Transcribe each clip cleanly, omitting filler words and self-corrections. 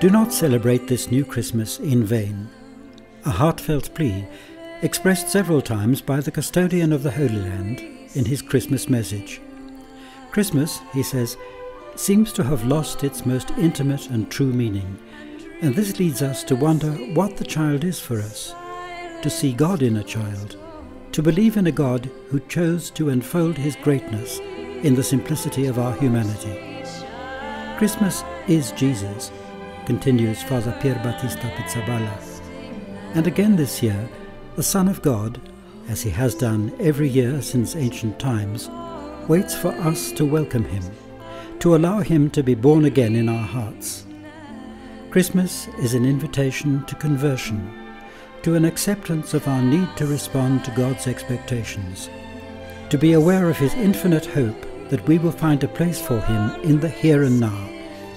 Do not celebrate this new Christmas in vain. A heartfelt plea expressed several times by the custodian of the Holy Land in his Christmas message. Christmas, he says, seems to have lost its most intimate and true meaning, and this leads us to wonder what the child is for us, to see God in a child, to believe in a God who chose to unfold his greatness in the simplicity of our humanity. Christmas is Jesus, continues Father Pier Battista Pizzaballa. And again this year, the Son of God, as he has done every year since ancient times, waits for us to welcome him, to allow him to be born again in our hearts. Christmas is an invitation to conversion, to an acceptance of our need to respond to God's expectations, to be aware of his infinite hope that we will find a place for him in the here and now,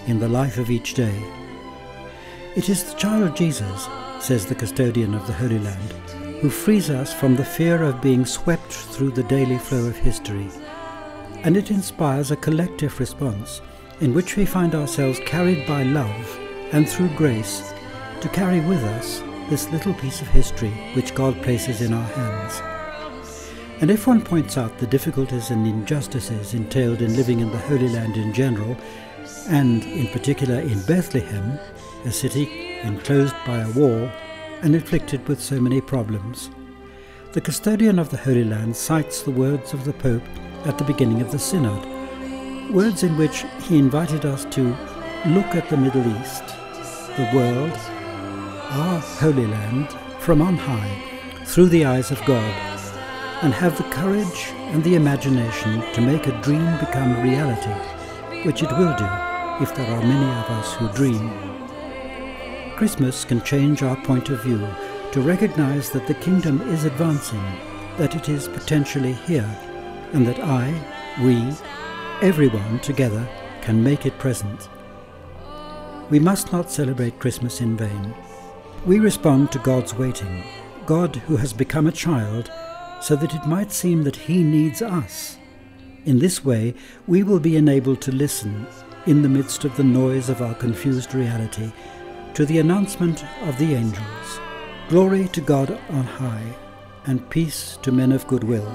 in the life of each day. It is the child Jesus, says the custodian of the Holy Land, who frees us from the fear of being swept through the daily flow of history, and it inspires a collective response in which we find ourselves carried by love and through grace to carry with us this little piece of history which God places in our hands. And if one points out the difficulties and injustices entailed in living in the Holy Land in general, and in particular in Bethlehem, a city enclosed by a wall and inflicted with so many problems, the custodian of the Holy Land cites the words of the Pope at the beginning of the Synod, words in which he invited us to look at the Middle East, the world, our Holy Land, from on high, through the eyes of God, and have the courage and the imagination to make a dream become a reality, which it will do if there are many of us who dream. Christmas can change our point of view to recognize that the kingdom is advancing, that it is potentially here, and that we, everyone together, can make it present. We must not celebrate Christmas in vain. We respond to God's waiting, God who has become a child, so that it might seem that he needs us. In this way, we will be enabled to listen, in the midst of the noise of our confused reality, to the announcement of the angels. Glory to God on high, and peace to men of good will.